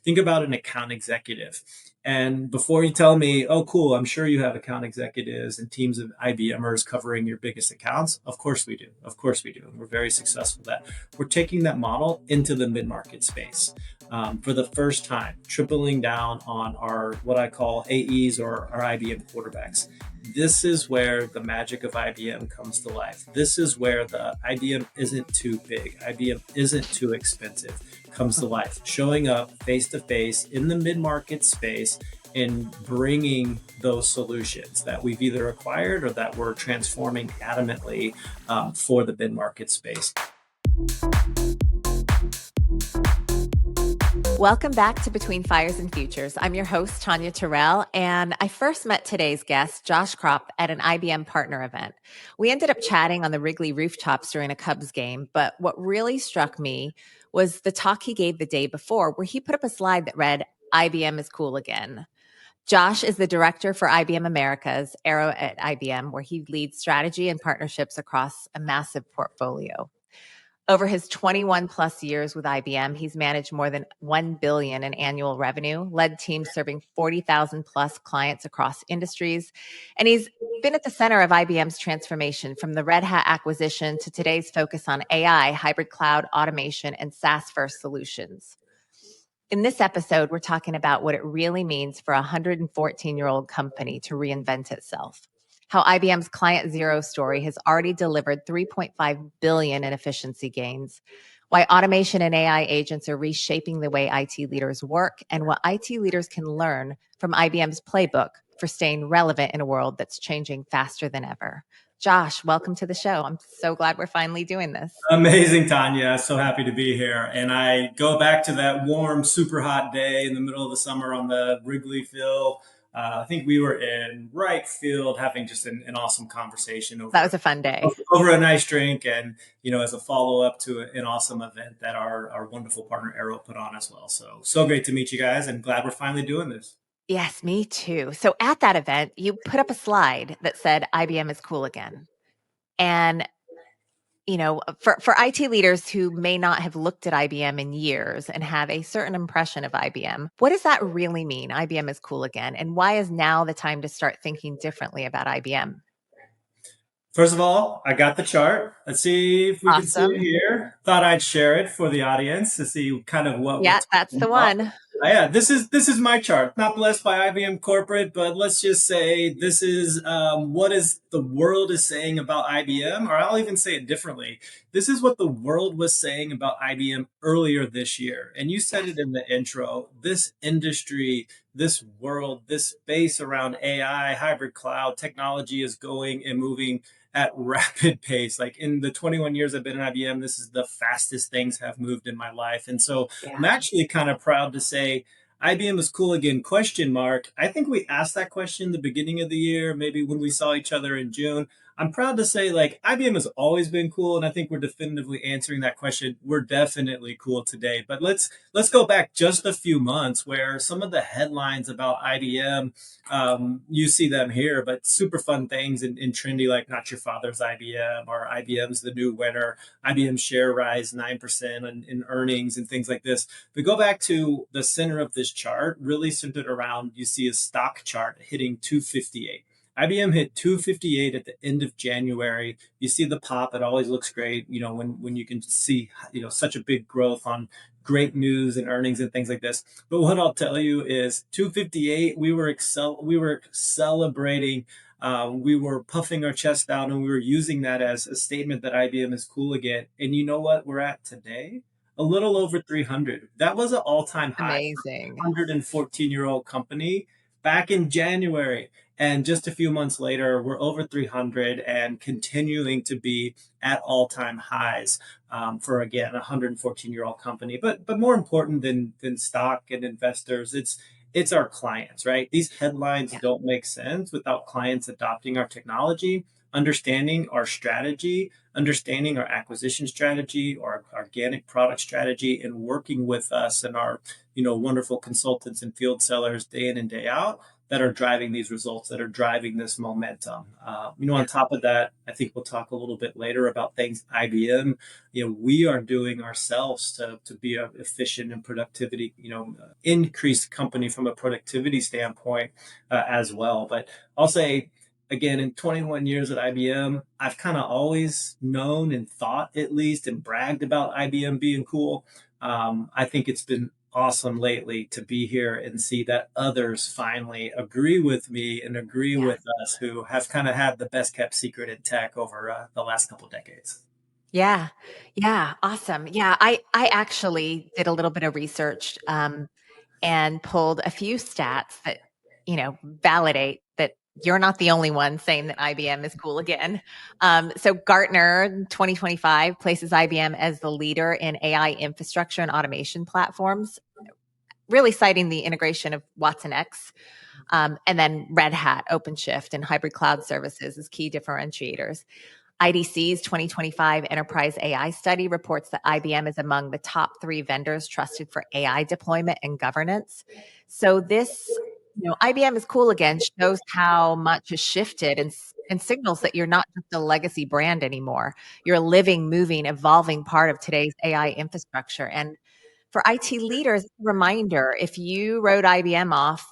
Think about an account executive. And before you tell me, oh, cool, I'm sure you have account executives and teams of IBMers covering your biggest accounts. Of course we do. Of course we do. And we're very successful at that. We're taking that model into the mid-market space. For the first time, tripling down on our what I call AEs or our IBM quarterbacks. This is where the magic of IBM comes to life. This is where the IBM isn't too big, IBM isn't too expensive, comes to life. Showing up face to face in the mid-market space and bringing those solutions that we've either acquired or that we're transforming adamantly for the mid-market space. Welcome back to Between Fires and Futures. I'm your host, Tonya Terrell, and I first met today's guest, Josh Kropf, at an IBM partner event. We ended up chatting on the Wrigley rooftops during a Cubs game, but what really struck me was the talk he gave the day before, where he put up a slide that read, IBM is cool again. Josh is the director for IBM Americas, Aero at IBM, where he leads strategy and partnerships across a massive portfolio. Over his 21 plus years with IBM, he's managed more than $1 billion in annual revenue, led teams serving 40,000 plus clients across industries, and he's been at the center of IBM's transformation from the Red Hat acquisition to today's focus on AI, hybrid cloud, automation, and SaaS-first solutions. In this episode, we're talking about what it really means for a 114-year-old company to reinvent itself. How IBM's Client Zero story has already delivered $3.5 billion in efficiency gains, why automation and AI agents are reshaping the way IT leaders work, and what IT leaders can learn from IBM's playbook for staying relevant in a world that's changing faster than ever. Josh, welcome to the show. I'm so glad we're finally doing this. Amazing, Tonya. So happy to be here. And I go back to that warm, super hot day in the middle of the summer on the Wrigley field. I think we were in right field having just an awesome conversation that was a fun day over a nice drink, and as a follow-up to an awesome event that our wonderful partner Aero put on as well. So great to meet you guys, and glad we're finally doing this. Yes, me too. So at that event, you put up a slide that said IBM is cool again. And for IT leaders who may not have looked at IBM in years and have a certain impression of IBM, what does that really mean? IBM is cool again. And why is now the time to start thinking differently about IBM? First of all, I got the chart. Let's see if we can see it here. Thought I'd share it for the audience to see kind of what. Yeah, that's the one. Yeah, this is my chart. Not blessed by IBM corporate, but let's just say this is what is the world is saying about IBM, or I'll even say it differently. This is what the world was saying about IBM earlier this year. And you said it in the intro. This industry, this world, this space around AI, hybrid cloud technology is going and moving at rapid pace. Like in the 21 years I've been in IBM, this is the fastest things have moved in my life. And so I'm actually kind of proud to say IBM is cool again, question mark. I think we asked that question in the beginning of the year, maybe when we saw each other in June. I'm proud to say IBM has always been cool. And I think we're definitively answering that question. We're definitely cool today. But let's go back just a few months where some of the headlines about IBM, you see them here, but super fun things in trendy, like not your father's IBM or IBM's the new winner, IBM share rise 9% in earnings and things like this. But go back to the center of this chart, really centered around, you see a stock chart hitting 258. IBM hit 258 at the end of January. You see the pop. It always looks great, when you can see, such a big growth on great news and earnings and things like this. But what I'll tell you is 258, we were celebrating. We were puffing our chest out, and we were using that as a statement that IBM is cool again. And you know what we're at today? A little over 300. That was an all-time high. Amazing. 114-year-old company back in January. And just a few months later, we're over 300 and continuing to be at all-time highs for, again, a 114-year-old company. But more important than stock and investors, it's our clients, right? These headlines don't make sense without clients adopting our technology, understanding our strategy, understanding our acquisition strategy, our organic product strategy, and working with us and our wonderful consultants and field sellers day in and day out. that are driving these results, that are driving this momentum. On Yeah. top of that, I think we'll talk a little bit later about things IBM, we are doing ourselves to be efficient and productivity, increase the company from a productivity standpoint as well. But I'll say, again, in 21 years at IBM, I've kind of always known and thought, at least, and bragged about IBM being cool. I think it's been awesome lately to be here and see that others finally agree with me and agree Yeah. with us, who have kind of had the best kept secret in tech over the last couple of decades. Yeah. Yeah. Awesome. Yeah. I actually did a little bit of research and pulled a few stats that, validate that you're not the only one saying that IBM is cool again. So Gartner 2025 places IBM as the leader in AI infrastructure and automation platforms, really citing the integration of Watson X, and then Red Hat, OpenShift, and hybrid cloud services as key differentiators. IDC's 2025 Enterprise AI study reports that IBM is among the top 3 vendors trusted for AI deployment and governance. So this, IBM is cool again, shows how much has shifted and signals that you're not just a legacy brand anymore. You're a living, moving, evolving part of today's AI infrastructure. And for IT leaders, a reminder, if you wrote IBM off,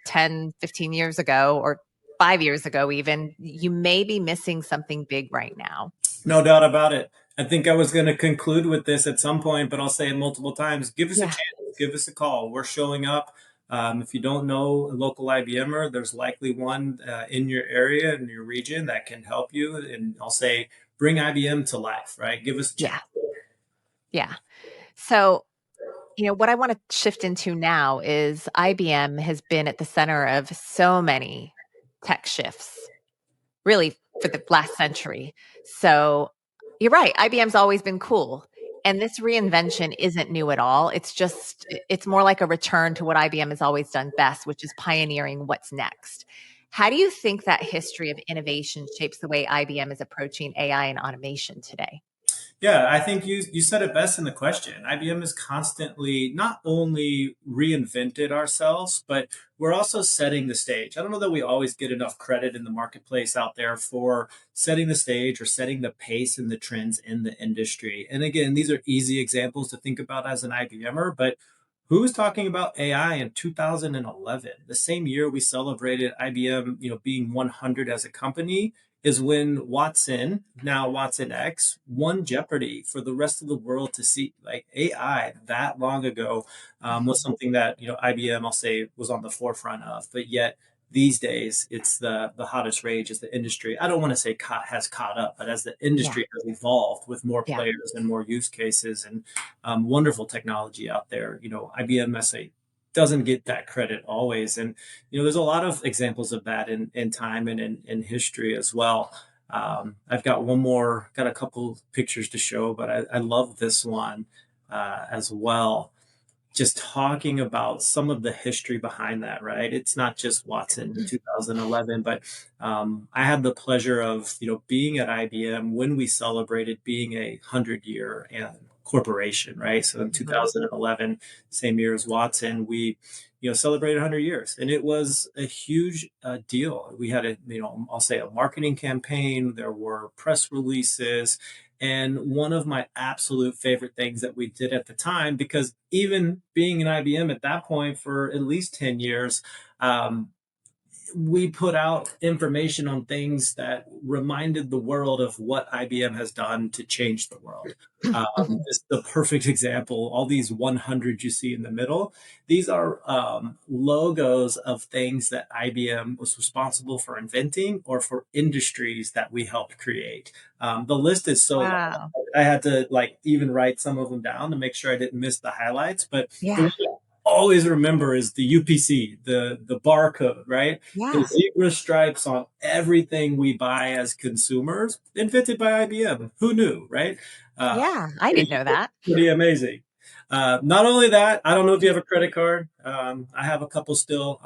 10, 15 years ago, or 5 years ago, even, you may be missing something big right now. No doubt about it. I think I was going to conclude with this at some point, but I'll say it multiple times. Give us a Yeah. chance. Give us a call. We're showing up. If you don't know a local IBMer, there's likely one in your area, in your region, that can help you. And I'll say, bring IBM to life, right? Give us a chance. Yeah. Yeah. So, what I want to shift into now is IBM has been at the center of so many tech shifts, really for the last century. So you're right. IBM's always been cool. And this reinvention isn't new at all. It's more like a return to what IBM has always done best, which is pioneering what's next. How do you think that history of innovation shapes the way IBM is approaching AI and automation today? Yeah, I think you said it best in the question. IBM has constantly not only reinvented ourselves, but we're also setting the stage. I don't know that we always get enough credit in the marketplace out there for setting the stage or setting the pace and the trends in the industry. And again, these are easy examples to think about as an IBMer, but who was talking about AI in 2011? The same year we celebrated IBM, being 100 as a company, is when Watson, now Watson X, won Jeopardy for the rest of the world to see. Like, AI that long ago was something that IBM, I'll say, was on the forefront of. But yet these days, it's the hottest rage as the industry. I don't want to say has caught up, but as the Yeah. industry has evolved with more Yeah. players and more use cases and wonderful technology out there, IBM, I say, doesn't get that credit always. And there's a lot of examples of that in time and in history as well. I've got one more, got a couple pictures to show, but I love this one as well. Just talking about some of the history behind that, right? It's not just Watson in 2011, but I had the pleasure of, being at IBM when we celebrated being a 100-year corporation, right? So in Mhm. 2011, same year as Watson, we, celebrated 100 years, and it was a huge deal. We had I'll say, a marketing campaign. There were press releases. And one of my absolute favorite things that we did at the time, because even being in IBM at that point for at least 10 years, um, we put out information on things that reminded the world of what IBM has done to change the world. Mhm. This is the perfect example. All these 100 you see in the middle, these are logos of things that IBM was responsible for inventing or for industries that we helped create. The list is so long. Wow. I had to even write some of them down to make sure I didn't miss the highlights. But the Yeah. one I always remember is the UPC, the barcode, right? The Yeah. zebra stripes on everything we buy as consumers, invented by IBM. Who knew, right? Uh, Yeah. I didn't pretty, know that. pretty amazing. Not only that, I don't know if you have a credit card. I have a couple still.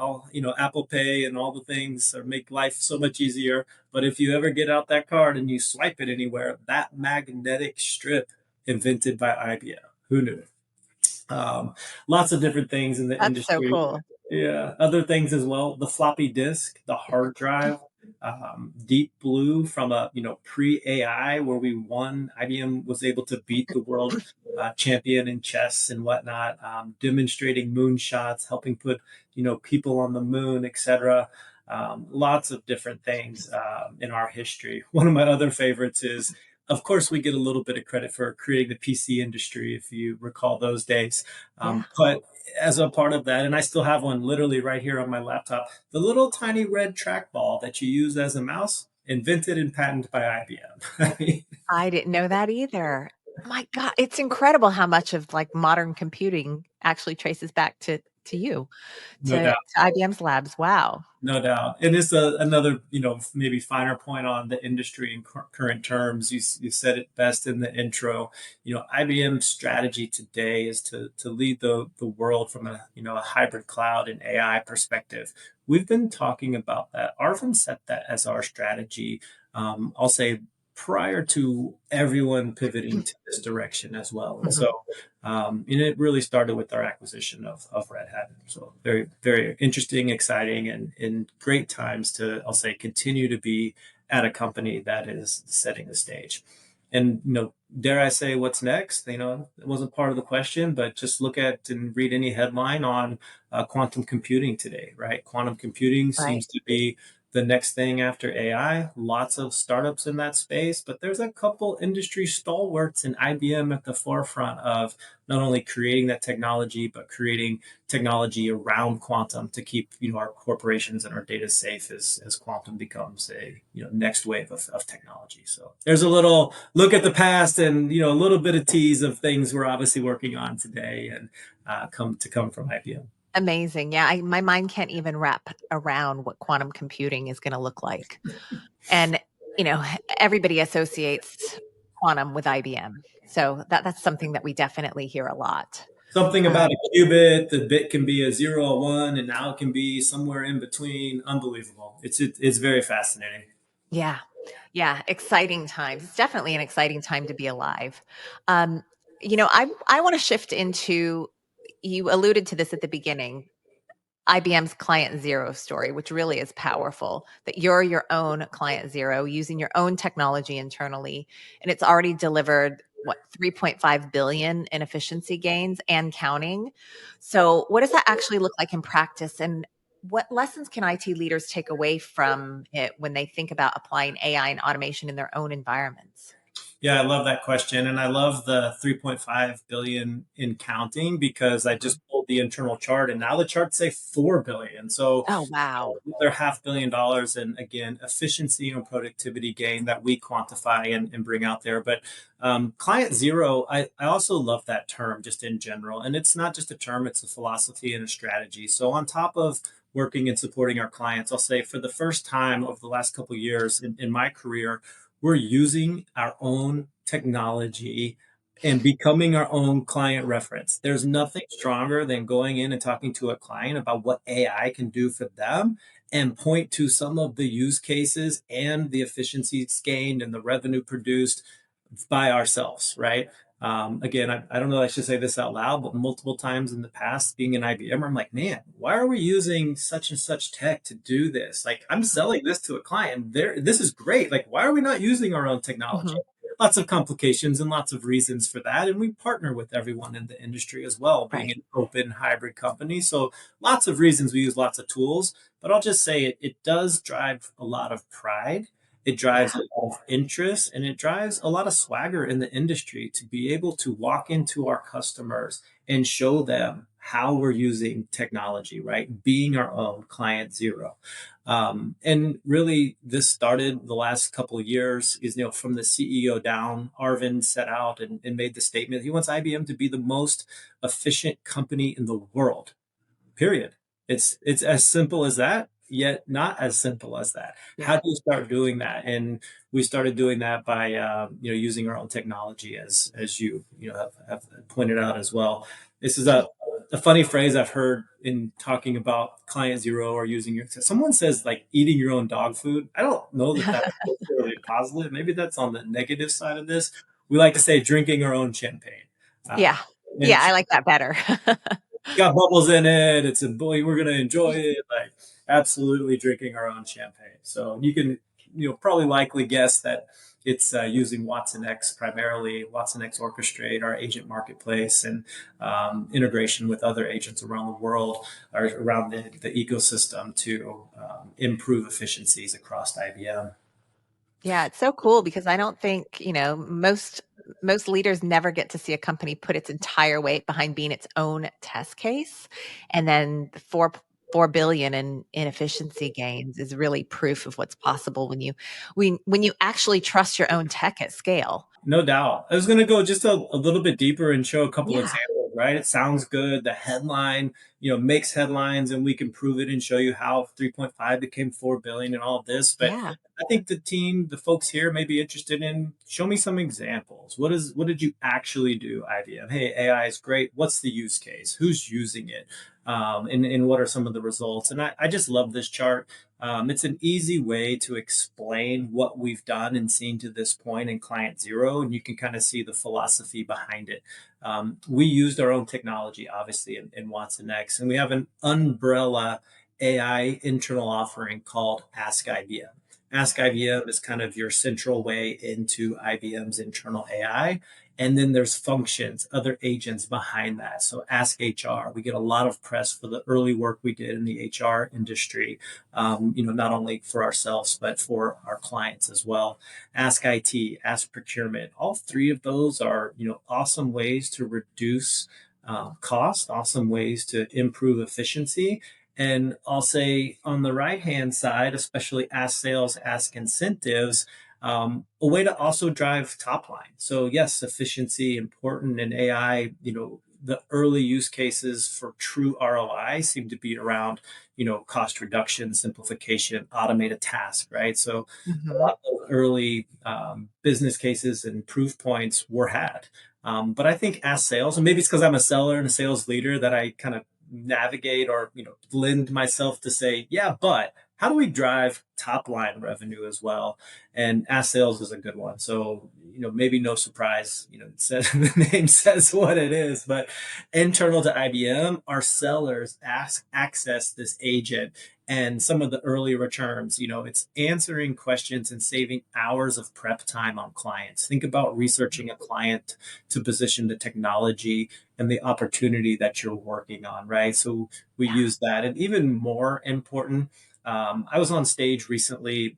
Apple Pay and all the things make life so much easier. But if you ever get out that card and you swipe it anywhere, that magnetic strip invented by IBM. Who knew? Um, Lots of different things in the That's so industry. cool. Yeah, other things as well. The floppy disk, the hard drive, Deep Blue from a pre AI where we won. IBM was able to beat the world champion in chess and whatnot, demonstrating moonshots, helping put people on the moon, etc. Lots of different things in our history. One of my other favorites is, of course, we get a little bit of credit for creating the PC industry, if you recall those days. Yeah. But as a part of that, and I still have one literally right here on my laptop, the little tiny red trackball that you use as a mouse, invented and patented by IBM. I didn't know that either. My God, it's incredible how much of like modern computing actually traces back to you, No doubt. to IBM's labs. Wow. No doubt. And it's another, maybe finer point on the industry in current terms. You said it best in the intro. IBM's strategy today is to lead the world from a hybrid cloud and AI perspective. We've been talking about that. Arvin set that as our strategy. I'll say prior to everyone pivoting to this direction as well. And Mhm. so and it really started with our acquisition of Red Hat. So very, very interesting, exciting, and great times to, I'll say, continue to be at a company that is setting the stage. And, dare I say what's next? It wasn't part of the question, but just look at and read any headline on quantum computing today, right? Quantum computing Right. seems to be the next thing after AI. Lots of startups in that space, but there's a couple industry stalwarts and IBM at the forefront of not only creating that technology, but creating technology around quantum to keep our corporations and our data safe as quantum becomes a next wave of technology. So there's a little look at the past and a little bit of tease of things we're obviously working on today and come from IBM. Amazing. Yeah, my mind can't even wrap around what quantum computing is going to look like. And, everybody associates quantum with IBM. So that's something that we definitely hear a lot. Something about Um, a qubit, the bit can be a zero, a one, and now it can be somewhere in between. Unbelievable. It's very fascinating. yeah. Yeah, exciting times. It's definitely an exciting time to be alive. Um, I want to shift into, you alluded to this at the beginning, IBM's client zero story, which really is powerful, that you're your own client zero using your own technology internally. And it's already delivered what 3.5 billion in efficiency gains and counting. So what does that actually look like in practice? And what lessons can IT leaders take away from it when they think about applying AI and automation in their own environments? Yeah, I love that question. And I love the 3.5 billion in counting because I Mhm. just pulled the internal chart and now the charts say 4 billion. So Oh, wow. they're $500 million and again, efficiency and productivity gain that we quantify and bring out there. But client zero, I also love that term just in general. And it's not just a term, it's a philosophy and a strategy. So on top of working and supporting our clients, I'll say for the first time over the last couple of years in my career, we're using our own technology and becoming our own client reference. There's nothing stronger than going in and talking to a client about what AI can do for them and point to some of the use cases and the efficiencies gained and the revenue produced by ourselves, right? Again, I don't know, I should say this out loud, but multiple times in the past, being an IBM, I'm like, man, why are we using such and such tech to do this? Like, I'm selling this to a client. This is great. Like, why are we not using our own technology? Mhm. Lots of complications and lots of reasons for that. And we partner with everyone in the industry as well, being Right. an open hybrid company. So lots of reasons we use lots of tools, but I'll just say it does drive a lot of pride. It drives Yeah. a lot of interest and it drives a lot of swagger in the industry to be able to walk into our customers and show them how we're using technology, right? Being our own client zero. And really, this started the last couple of years. Is from the CEO down, Arvin set out and made the statement he wants IBM to be the most efficient company in the world. Period. It's as simple as that, yet not as simple as that. How Yeah. do you start doing that? And we started doing that by using our own technology, as you have pointed out as well. This is a funny phrase I've heard in talking about client zero or using your. Someone says like eating your own dog food. I don't know that that's necessarily positive. Maybe that's on the negative side of this. We like to say drinking our own champagne. Uh, Yeah. And Yeah, I like that better. it's got bubbles in it. It's a boy, we're gonna enjoy it. Like absolutely drinking our own champagne. So you can, probably likely guess that it's using Watson X primarily, Watson X Orchestrate, our agent marketplace, and integration with other agents around the world or around the ecosystem to improve efficiencies across IBM. Yeah, it's so cool because I don't think, most leaders never get to see a company put its entire weight behind being its own test case. And then the 4 billion in efficiency gains is really proof of what's possible when you actually trust your own tech at scale. No doubt. I was going to go just a little bit deeper and show a couple Yeah. examples, right? It sounds good. The headline, makes headlines and we can prove it and show you how 3.5 became 4 billion and all of this. But Yeah. I think the folks here may be interested in show me some examples. What did you actually do, IBM? Hey, AI is great. What's the use case? Who's using it? And what are some of the results? And I just love this chart. It's an easy way to explain what we've done and seen to this point in client zero, and you can kind of see the philosophy behind it. We used our own technology, obviously, in Watson X, and we have an umbrella AI internal offering called Ask IBM. Ask IBM is kind of your central way into IBM's internal AI. And then there's functions, other agents behind that. So Ask HR, we get a lot of press for the early work we did in the HR industry, not only for ourselves, but for our clients as well. Ask IT, Ask Procurement. All three of those are, awesome ways to reduce cost, awesome ways to improve efficiency. And I'll say on the right hand side, especially Ask Sales, Ask Incentives, a way to also drive top line. So yes, efficiency important in AI. The early use cases for true ROI seem to be around, cost reduction, simplification, automate a task, right? So a Hmm. lot of early business cases and proof points were had. But I think as sales, and maybe it's because I'm a seller and a sales leader that I kind of navigate or lend myself to say, yeah, but how do we drive top line revenue as well? And ask sales is a good one. So, maybe no surprise, it says, the name says what it is, but internal to IBM, our sellers access this agent and some of the early returns, it's answering questions and saving hours of prep time on clients. Think about researching a client to position the technology and the opportunity that you're working on, right? So we Yeah. use that. And even more important, I was on stage recently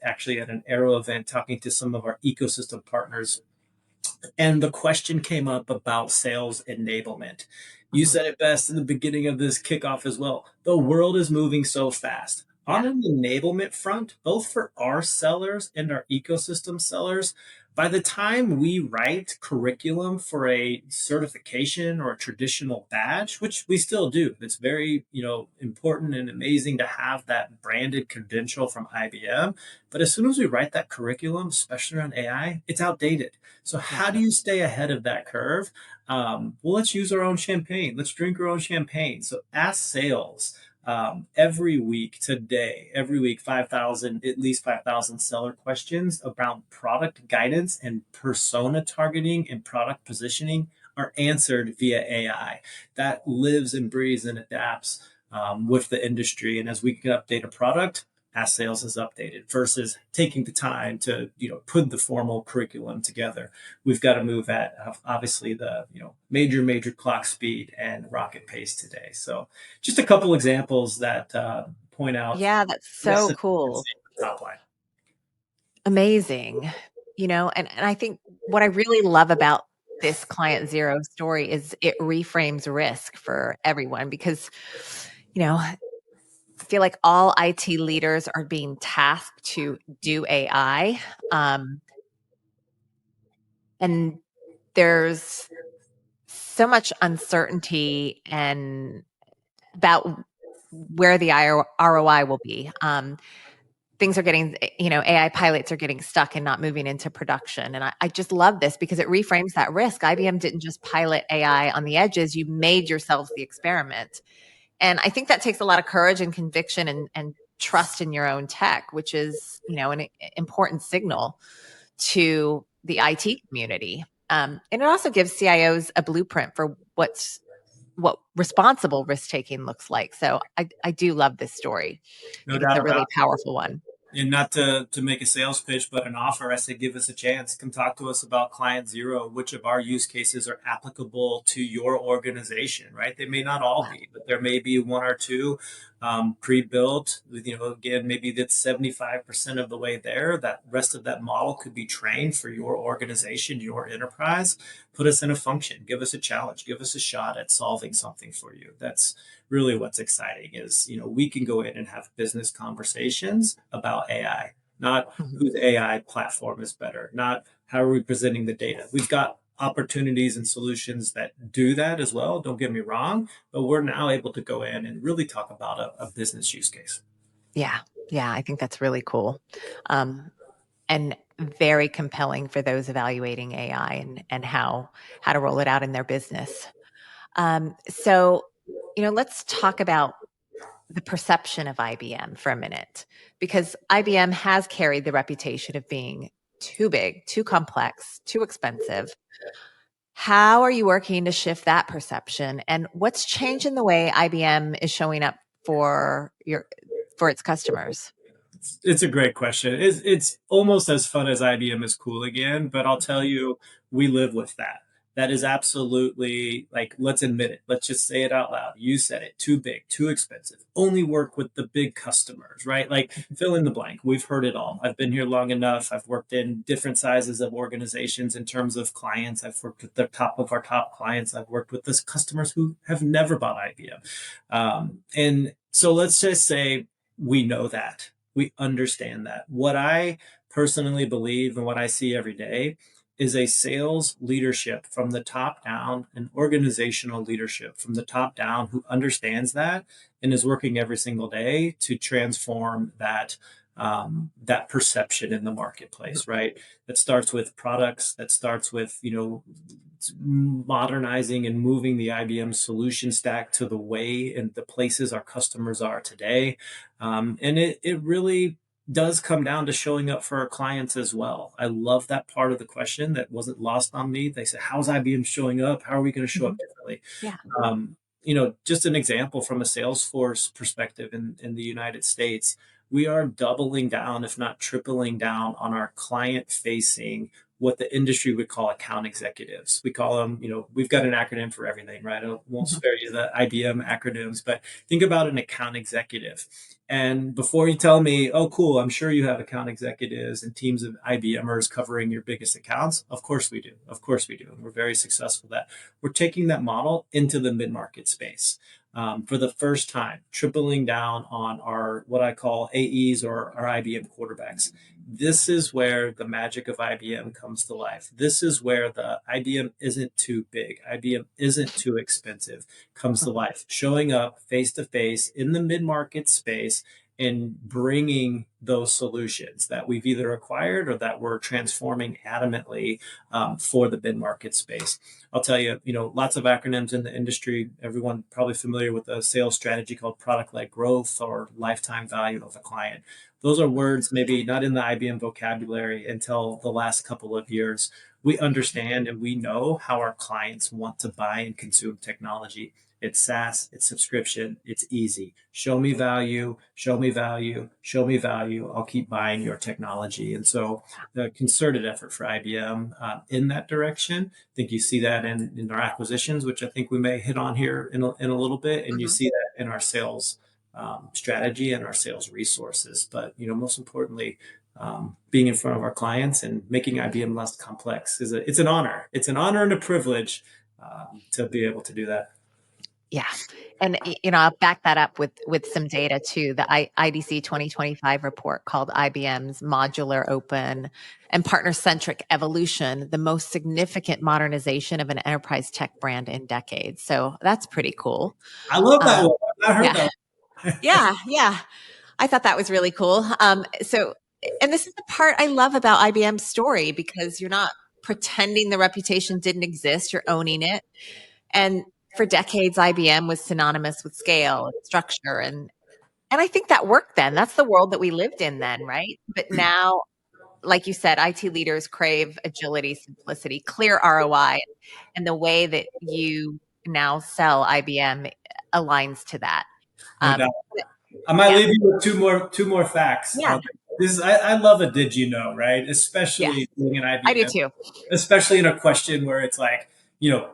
actually at an Aero event talking to some of our ecosystem partners, and the question came up about sales enablement. You Mhm. said it best in the beginning of this kickoff as well. The world is moving so fast. On Yeah. an enablement front, both for our sellers and our ecosystem sellers, by the time we write curriculum for a certification or a traditional badge, which we still do, it's very, important and amazing to have that branded credential from IBM. But as soon as we write that curriculum, especially on AI, it's outdated. So Yeah. how do you stay ahead of that curve? Well, let's use our own champagne. Let's drink our own champagne. So ask sales every week today, every week, 5,000, at least 5,000 seller questions around product guidance and persona targeting and product positioning are answered via AI. That lives and breathes and adapts with the industry. And as we can update a product, as sales is updated versus taking the time to put the formal curriculum together. We've got to move at obviously the major clock speed and rocket pace today. So just a couple examples that point out Yeah, that's yes so cool. efficiency top line. Amazing. And I think what I really love about this client zero story is it reframes risk for everyone because, I feel like all IT leaders are being tasked to do AI. And there's so much uncertainty and about where the ROI will be. Things are getting, AI pilots are getting stuck and not moving into production. And I just love this because it reframes that risk. IBM didn't just pilot AI on the edges, you made yourselves the experiment. And I think that takes a lot of courage and conviction and trust in your own tech, which is, an important signal to the IT community. And it also gives CIOs a blueprint for what responsible risk taking looks like. So I do love this story. I No think it's doubt a about really it. powerful one. And not to make a sales pitch, but an offer, I say give us a chance. Come talk to us about client zero. Which of our use cases are applicable to your organization, right? They may not all Yeah. be, but there may be one or two pre-built. Again, maybe that's 75% of the way there. That rest of that model could be trained for your organization, your enterprise. Put us in a function. Give us a challenge. Give us a shot at solving something for you. That's really what's exciting is, we can go in and have business conversations about AI, not Mhm. whose AI platform is better, not how are we presenting the data. We've got opportunities and solutions that do that as well. Don't get me wrong, but we're now able to go in and really talk about a business use case. Yeah. Yeah. I think that's really cool. Um, and very compelling for those evaluating AI and how to roll it out in their business. So, let's talk about the perception of IBM for a minute, because IBM has carried the reputation of being too big, too complex, too expensive. How are you working to shift that perception? And what's changing the way IBM is showing up for its customers? It's a great question. It's almost as fun as IBM is cool again, but I'll tell you, we live with that. That is absolutely like, let's admit it. Let's just say it out loud. You said it, too big, too expensive. Only work with the big customers, right? Like fill in the blank. We've heard it all. I've been here long enough. I've worked in different sizes of organizations in terms of clients. I've worked with the top of our top clients. I've worked with those customers who have never bought IBM. And so let's just say we know that we understand that. What I personally believe and what I see every day is a sales leadership from the top down, an organizational leadership from the top down who understands that and is working every single day to transform that perception in the marketplace, right? That starts with products, that starts with, modernizing and moving the IBM solution stack to the way and the places our customers are today. And it really does come down to showing up for our clients as well. I love that part of the question that wasn't lost on me. They said, how's IBM showing up? How are we going to show up Mhm. differently? Yeah. Just an example from a Salesforce perspective in the United States, we are doubling down, if not tripling down, on our client facing what the industry would call account executives. We call them, we've got an acronym for everything, right? I won't Mhm. spare you the IBM acronyms, but think about an account executive. And before you tell me, oh, cool, I'm sure you have account executives and teams of IBMers covering your biggest accounts. Of course we do. Of course we do. And we're very successful at that. We're taking that model into the mid-market space. For the first time, tripling down on our what I call AEs or our IBM quarterbacks. This is where the magic of IBM comes to life. This is where the IBM isn't too big, IBM isn't too expensive comes to life. Showing up face to face in the mid market space and bringing those solutions that we've either acquired or that we're transforming adamantly for the mid market space. I'll tell you, lots of acronyms in the industry. Everyone probably familiar with a sales strategy called product led growth or lifetime value of a client. Those are words maybe not in the IBM vocabulary until the last couple of years. We understand and we know how our clients want to buy and consume technology. It's SaaS, it's subscription, it's easy. Show me value, show me value, show me value. I'll keep buying your technology. And so the concerted effort for IBM in that direction, I think you see that in our acquisitions, which I think we may hit on here in a little bit. And you Mhm. see that in our sales strategy and our sales resources. But most importantly, being in front of our clients and making IBM less complex it's an honor. It's an honor and a privilege to be able to do that. Yeah. And I'll back that up with some data too. The IDC 2025 report called IBM's Modular Open and Partner-Centric Evolution, the most significant modernization of an enterprise tech brand in decades. So that's pretty cool. I love that Um, one. I heard yeah. that. Yeah. Yeah. I thought that was really cool. And this is the part I love about IBM's story, because you're not pretending the reputation didn't exist, you're owning it. And for decades, IBM was synonymous with scale and structure. And I think that worked then. That's the world that we lived in then, right? But now like you said, IT leaders crave agility, simplicity, clear ROI, and the way that you now sell IBM aligns to that. No Um, doubt. I might yeah, leave you with two more facts. yeah, This is I love a did you know, right? yes, Especially being an I do IBM, too. especially in a question where it's like,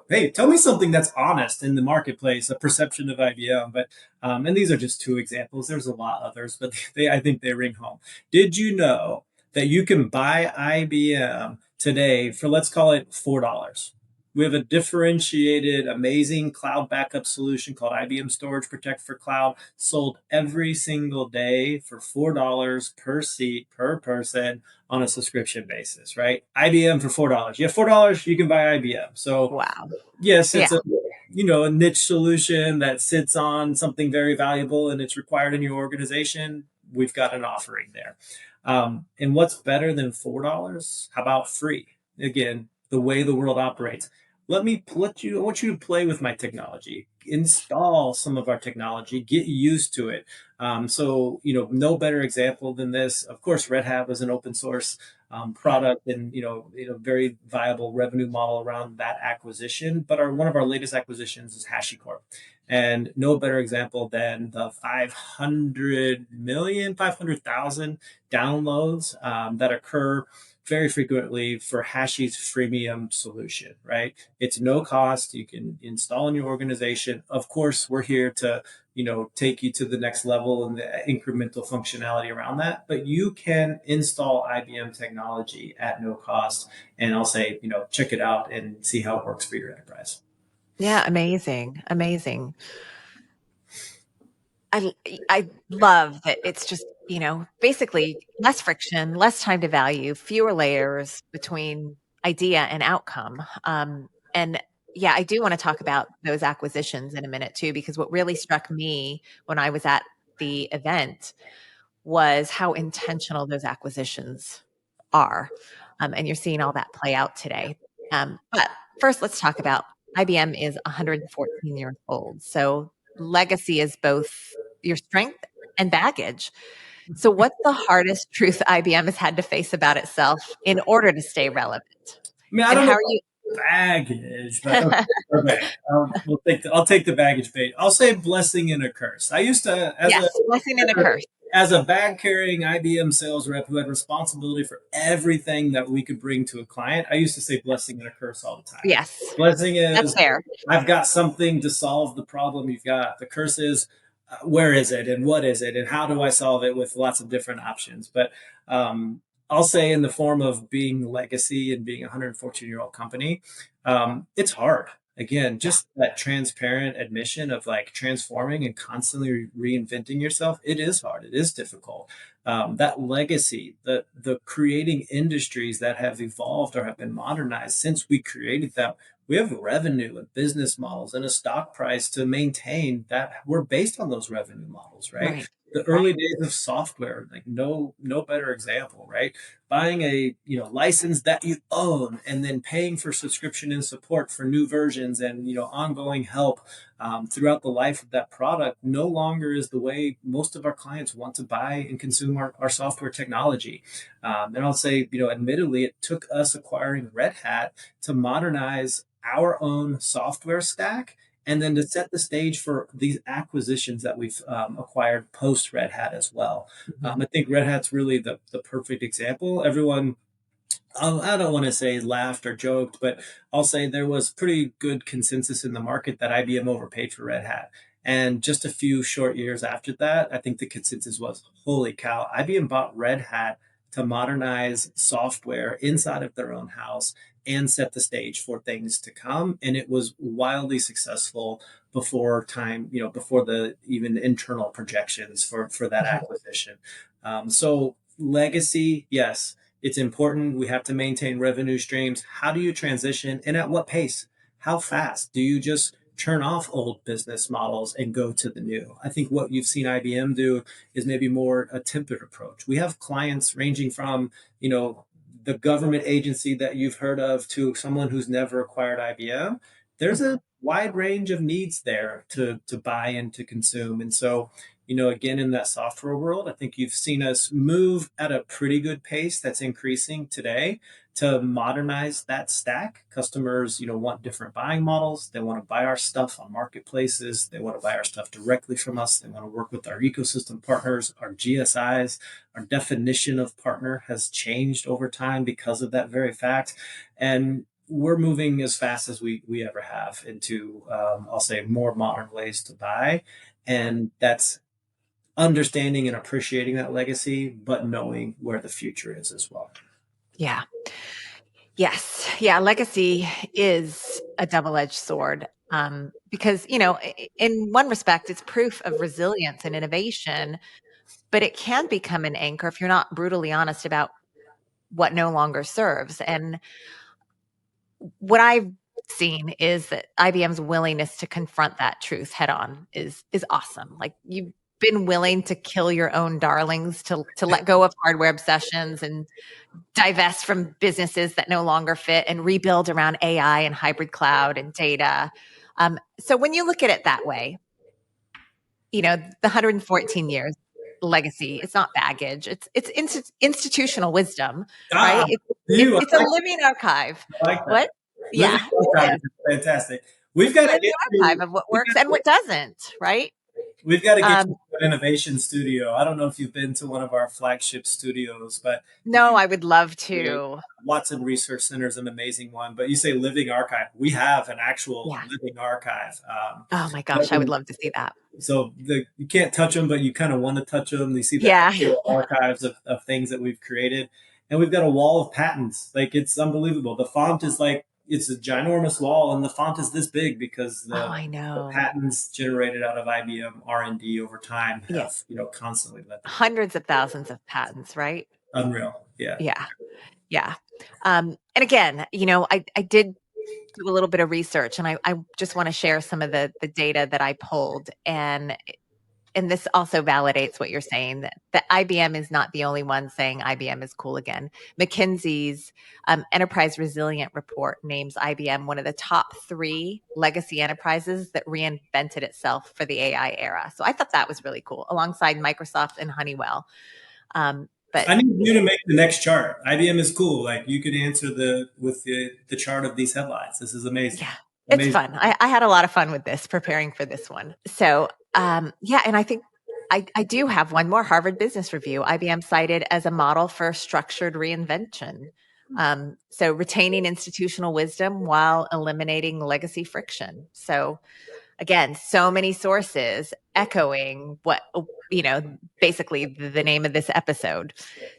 hey, tell me something that's honest in the marketplace, a perception of IBM. But and these are just two examples. There's a lot others, but I think they ring home. Did you know that you can buy IBM today for, let's call it, $4? We have a differentiated, amazing cloud backup solution called IBM Storage Protect for Cloud, sold every single day for $4 per seat per person on a subscription basis, right? IBM for $4. You have $4, you can buy IBM. So Wow. yes, Yeah. it's a niche solution that sits on something very valuable and it's required in your organization. We've got an offering there. And what's better than $4? How about free? Again, the way the world operates. I want you to play with my technology, install some of our technology, get used to it. No better example than this. Of course, Red Hat was an open source product, and very viable revenue model around that acquisition. But one of our latest acquisitions is HashiCorp, and no better example than the 500,000 downloads that occur very frequently for Hashi's freemium solution, right? It's no cost. You can install in your organization. Of course, we're here to take you to the next level and the incremental functionality around that. But you can install IBM technology at no cost. And I'll say, check it out and see how it works for your enterprise. Yeah, amazing. Amazing. I I love that it's just, basically less friction, less time to value, fewer layers between idea and outcome. And yeah, I do want to talk about those acquisitions in a minute too, because what really struck me when I was at the event was how intentional those acquisitions are. And you're seeing all that play out today. But first, let's talk about IBM is 114 years old. So legacy is both your strength and baggage. So, what's the hardest truth IBM has had to face about itself in order to stay relevant? I mean, I And don't how know are you? about baggage, but okay, perfect. I'll take the baggage bait. I'll say blessing and a curse. I used to, Yes, blessing and a curse. as a bag carrying IBM sales rep who had responsibility for everything that we could bring to a client, I used to say blessing and a curse all the time. Yes, Blessing that's is, fair. I've got something to solve the problem you've got. The curse is, where is it and what is it and how do I solve it, with lots of different options. But I'll say, in the form of being legacy and being a 114-year-old company, it's hard. Again, Yeah, just that transparent admission of like transforming and constantly reinventing yourself. It is hard. It is difficult. That legacy, the creating industries that have evolved or have been modernized since we created them, we have revenue and business models and a stock price to maintain that. We're based on those revenue models, right? right, The right. early days of software, like no better example, right? Buying a license that you own and then paying for subscription and support for new versions and ongoing help throughout the life of that product no longer is the way most of our clients want to buy and consume our software technology. And I'll say, admittedly, it took us acquiring Red Hat to modernize our own software stack, and then to set the stage for these acquisitions that we've acquired post Red Hat as well. Mhm. I think Red Hat's really the perfect example. Everyone, I don't want to say laughed or joked, but I'll say there was pretty good consensus in the market that IBM overpaid for Red Hat. And just a few short years after that, I think the consensus was, holy cow, IBM bought Red Hat to modernize software inside of their own house and set the stage for things to come. And it was wildly successful before the even internal projections for that Mhm. acquisition. So legacy, yes, it's important. We have to maintain revenue streams. How do you transition, and at what pace? How fast? Do you just turn off old business models and go to the new? I think what you've seen IBM do is maybe more a tempered approach. We have clients ranging from, the government agency that you've heard of to someone who's never acquired IBM. There's Mhm. a wide range of needs there to buy and to consume. And so again, in that software world, I think you've seen us move at a pretty good pace that's increasing today to modernize that stack. Customers, want different buying models. They want to buy our stuff on marketplaces. They want to buy our stuff directly from us. They want to work with our ecosystem partners, our GSIs. Our definition of partner has changed over time because of that very fact. And we're moving as fast as we ever have into, I'll say, more modern ways to buy. And that's understanding and appreciating that legacy, but knowing where the future is as well. Yeah. Yes. Yeah. Legacy is a double-edged sword. Because, in one respect, it's proof of resilience and innovation, but it can become an anchor if you're not brutally honest about what no longer serves. And what I've seen is that IBM's willingness to confront that truth head on is awesome. Like, you've been willing to kill your own darlings, to let go of hardware obsessions and divest from businesses that no longer fit and rebuild around AI and hybrid cloud and data. So when you look at it that way, the 114 years legacy, it's not baggage. It's institutional wisdom, Ah, right? you, It's a living archive. I like that. What? Living Yeah, it archive is. is fantastic. We've It's a got to living get archive you. of what We've works got and what doesn't, right? We've got to get you Um, to an innovation studio. I don't know if you've been to one of our flagship studios, but no, I would love you- to. Watson Research Center is an amazing one. But you say living archive. We have an actual Yeah. living archive. Oh my gosh, I would love to see that. So you can't touch them, but you kind of want to touch them. You see the Yeah. actual archives of things that we've created. And we've got a wall of patents. Like, it's unbelievable. The font is like, it's a ginormous wall, and the font is this big because Oh, the I know. patents generated out of IBM R&D over time Yeah. have, constantly led the way. Hundreds of thousands of patents, right? Unreal. Yeah. Yeah. Yeah. And again, I did do a little bit of research, and I just want to share some of the data that I pulled. And this also validates what you're saying, that IBM is not the only one saying IBM is cool again. McKinsey's Enterprise Resilient Report names IBM one of the top 3 legacy enterprises that reinvented itself for the AI era. So I thought that was really cool, alongside Microsoft and Honeywell. But I need you to make the next chart. IBM is cool. Like, you could answer with the chart of these headlines. This is amazing. yeah, it's Amazing. fun. I had a lot of fun with this, preparing for this one. So, yeah, and I think I do have one more. Harvard Business Review, IBM cited as a model for structured reinvention. So retaining institutional wisdom while eliminating legacy friction. So again, so many sources echoing what, basically the name of this episode.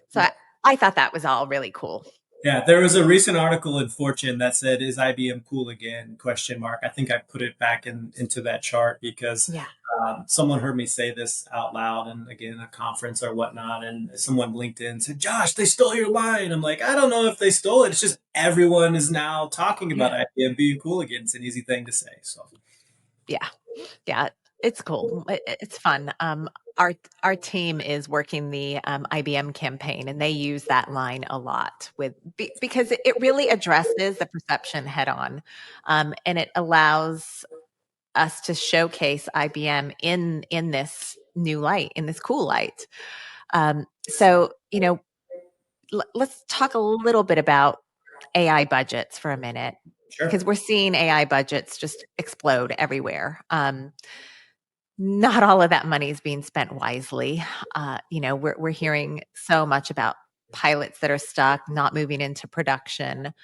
So I thought that was all really cool. Yeah, there was a recent article in Fortune that said, "Is IBM cool again?" Question mark. I think I put it back into that chart because Yeah. someone heard me say this out loud, and again, a conference or whatnot, and someone LinkedIn and said, "Josh, they stole your line." I'm like, I don't know if they stole it. It's just everyone is now talking about Yeah. IBM being cool again. It's an easy thing to say. So Yeah. Yeah. It's cool. It's fun. Our team is working the IBM campaign, and they use that line a lot because it really addresses the perception head on, and it allows us to showcase IBM in this new light, in this cool light. So let's talk a little bit about AI budgets for a minute, sure. because we're seeing AI budgets just explode everywhere. Not all of that money is being spent wisely. We're hearing so much about pilots that are stuck, not moving into production,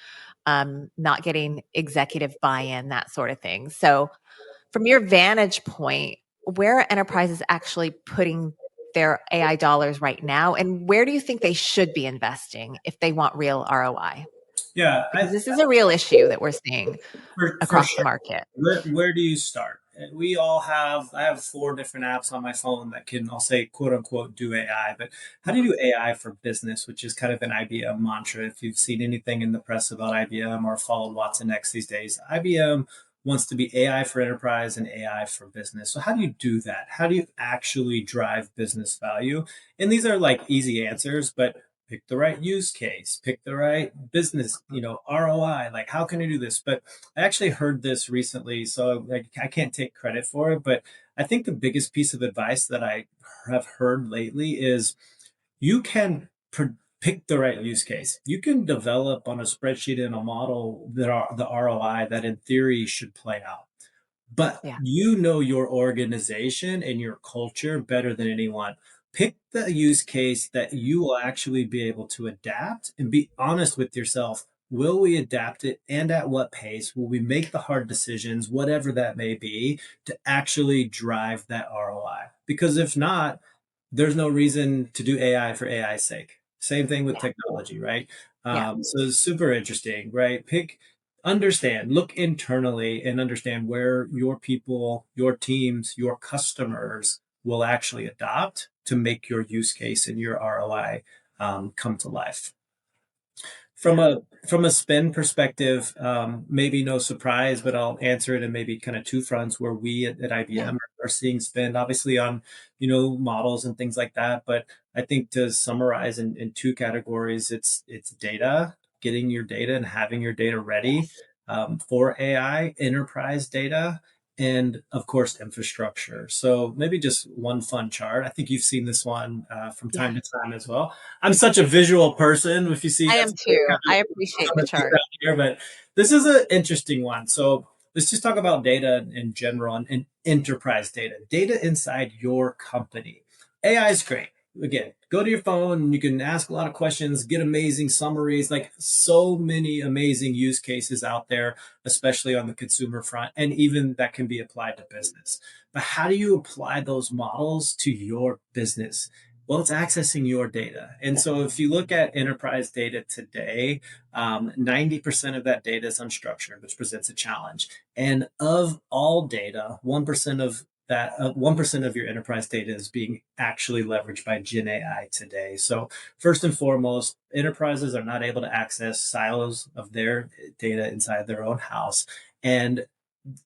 not getting executive buy-in, that sort of thing. So, from your vantage point, where are enterprises actually putting their AI dollars right now, and where do you think they should be investing if they want real ROI? Yeah, Because this is a real issue that we're seeing for across the sure. market. Where do you start? I have 4 different apps on my phone that can, I'll say, quote unquote, do AI. But how do you do AI for business, which is kind of an IBM mantra? If you've seen anything in the press about IBM or followed Watson X these days, IBM wants to be AI for enterprise and AI for business. So how do you do that? How do you actually drive business value? And these are like easy answers, but pick the right use case, pick the right business, ROI. Like, how can you do this? But I actually heard this recently, so I can't take credit for it. But I think the biggest piece of advice that I have heard lately is you can pick the right use case. You can develop on a spreadsheet and a model that are the ROI that in theory should play out. But Yeah. you know your organization and your culture better than anyone. Pick the use case that you will actually be able to adapt and be honest with yourself. Will we adapt it and at what pace? Will we make the hard decisions, whatever that may be, to actually drive that ROI? Because if not, there's no reason to do AI for AI's sake. Same thing with Yeah. technology, right? Yeah. So it's super interesting, right? Understand, look internally and understand where your people, your teams, your customers will actually adopt to make your use case and your ROI come to life. From Yeah. a spend perspective, maybe no surprise, but I'll answer it in maybe kind of two fronts where we at Yeah. IBM are seeing spend, obviously on models and things like that. But I think to summarize in two categories, it's data, getting your data and having your data ready Yes. for AI, enterprise data, and of course infrastructure. So maybe just one fun chart. I think you've seen this one from Yeah. time to time as well. I'm such a visual person. If you see, I that's am too. I appreciate the chart. here, but this is an interesting one. So let's just talk about data in general and enterprise data, data inside your company. AI is great. Again, go to your phone and you can ask a lot of questions, get amazing summaries, like so many amazing use cases out there, especially on the consumer front, and even that can be applied to business. But how do you apply those models to your business? Well, it's accessing your data. And so if you look at enterprise data today, 90% of that data is unstructured, which presents a challenge. And of all data, 1% of that 1% of your enterprise data is being actually leveraged by Gen AI today. So first and foremost, enterprises are not able to access silos of their data inside their own house. And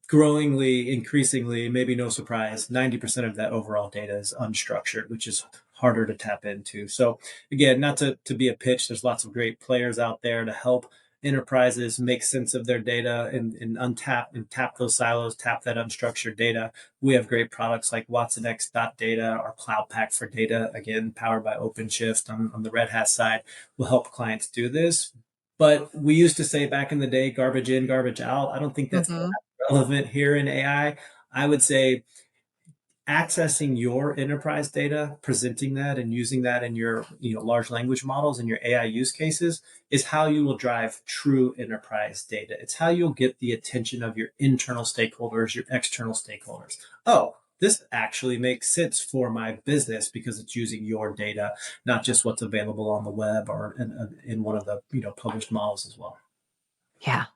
growingly, increasingly, maybe no surprise, 90% of that overall data is unstructured, which is harder to tap into. So again, not to be a pitch, there's lots of great players out there to help enterprises make sense of their data and untap and tap those silos, tap that unstructured data. We have great products like WatsonX.data, our Cloud Pak for data, again, powered by OpenShift on the Red Hat side, will help clients do this. But we used to say back in the day, garbage in, garbage out. I don't think that's Hmm. relevant here in AI. I would say accessing your enterprise data, presenting that and using that in your large language models and your AI use cases is how you will drive true enterprise data. It's how you'll get the attention of your internal stakeholders, your external stakeholders. Oh, this actually makes sense for my business because it's using your data, not just what's available on the web or in one of the published models as well. Yeah.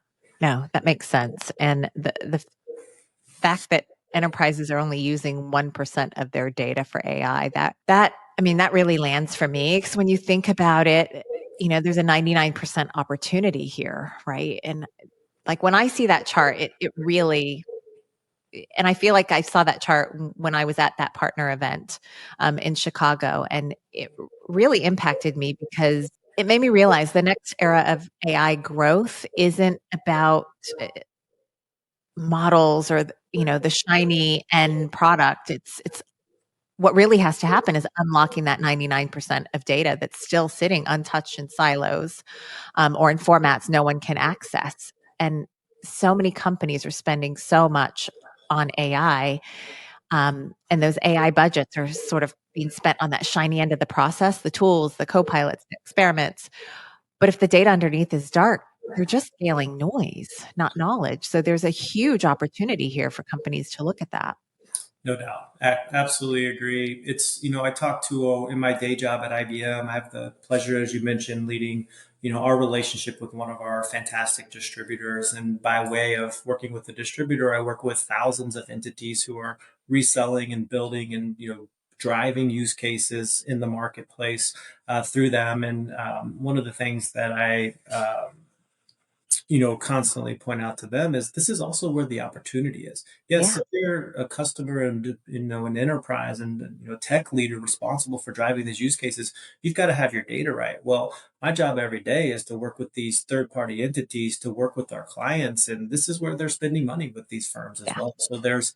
No, that makes sense. And the fact that enterprises are only using 1% of their data for AI, I mean, that really lands for me because when you think about it, there's a 99% opportunity here, right? And like when I see that chart, it really, and I feel like I saw that chart when I was at that partner event in Chicago, and it really impacted me because it made me realize the next era of AI growth isn't about models or the shiny end product. It's what really has to happen is unlocking that 99% of data that's still sitting untouched in silos or in formats no one can access. And so many companies are spending so much on AI, and those AI budgets are sort of being spent on that shiny end of the process, the tools, the co-pilots, the experiments. But if the data underneath is dark, you're just scaling noise, not knowledge. So there's a huge opportunity here for companies to look at that. No doubt. Absolutely agree. It's, I talk to in my day job at IBM, I have the pleasure, as you mentioned, leading, our relationship with one of our fantastic distributors. And by way of working with the distributor, I work with thousands of entities who are reselling and building and, driving use cases in the marketplace through them. And one of the things that I constantly point out to them is this is also where the opportunity is. Yes, Yeah. if you're a customer and an enterprise and tech leader responsible for driving these use cases, you've got to have your data right. Well, my job every day is to work with these third-party entities to work with our clients, and this is where they're spending money with these firms as Yeah. well. So there's,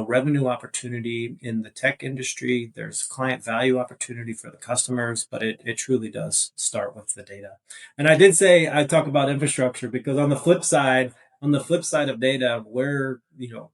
revenue opportunity in the tech industry. There's client value opportunity for the customers, but it truly does start with the data. And I did say I talk about infrastructure because on the flip side of data, where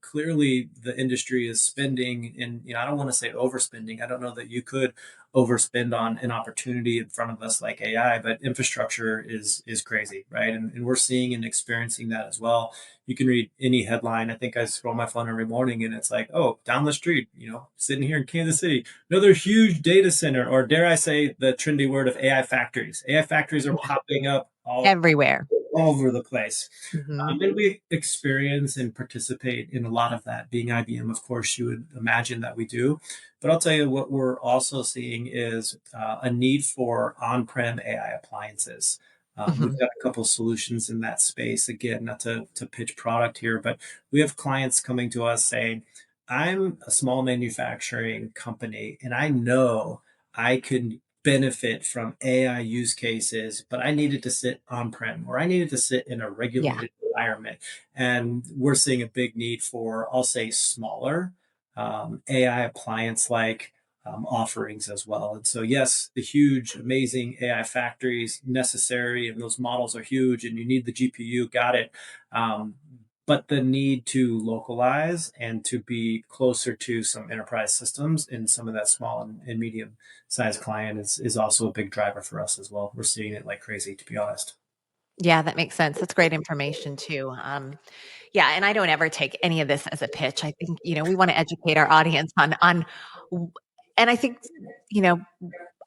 clearly the industry is spending, and I don't want to say overspending. I don't know that you could overspend on an opportunity in front of us like AI, but infrastructure is crazy, right? And we're seeing and experiencing that as well. You can read any headline. I think I scroll my phone every morning and it's like, oh, down the street, sitting here in Kansas City, another huge data center, or dare I say the trendy word of AI factories. AI factories are Yeah. popping up Everywhere. all over the place. Hmm. And we experience and participate in a lot of that. Being IBM, of course, you would imagine that we do. But I'll tell you what we're also seeing is a need for on-prem AI appliances. We've Hmm. got a couple solutions in that space. Again, not to pitch product here, but we have clients coming to us saying, I'm a small manufacturing company and I know I could benefit from AI use cases, but I needed to sit on-prem or I needed to sit in a Yeah. regulated environment. And we're seeing a big need for, I'll say, smaller AI appliance like offerings as well. And so, yes, the huge, amazing AI factories necessary, and those models are huge, and you need the GPU, got it. Um, but the need to localize and to be closer to some enterprise systems in some of that small and medium sized client is also a big driver for us as well. We're seeing it like crazy, to be honest. Yeah, that makes sense. That's great information too. Yeah, and I don't ever take any of this as a pitch. I think, we want to educate our audience w- and I think, you know,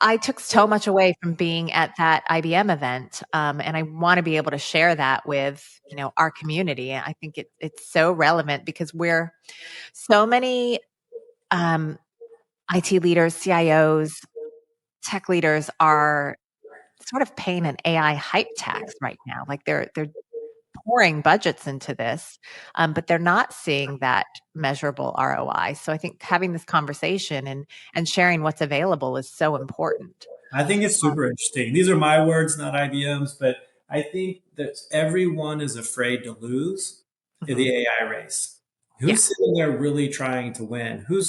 I took so much away from being at that IBM event, and I want to be able to share that with, our community. I think it's so relevant because we're so many um, IT leaders, CIOs, tech leaders are sort of paying an AI hype tax right now. Like they're pouring budgets into this, but they're not seeing that measurable ROI. So I think having this conversation and sharing what's available is so important. I think it's super interesting. These are my words, not IBM's, but I think that everyone is afraid to lose in Mhm. the AI race. Yeah. Who's sitting there really trying to win? Who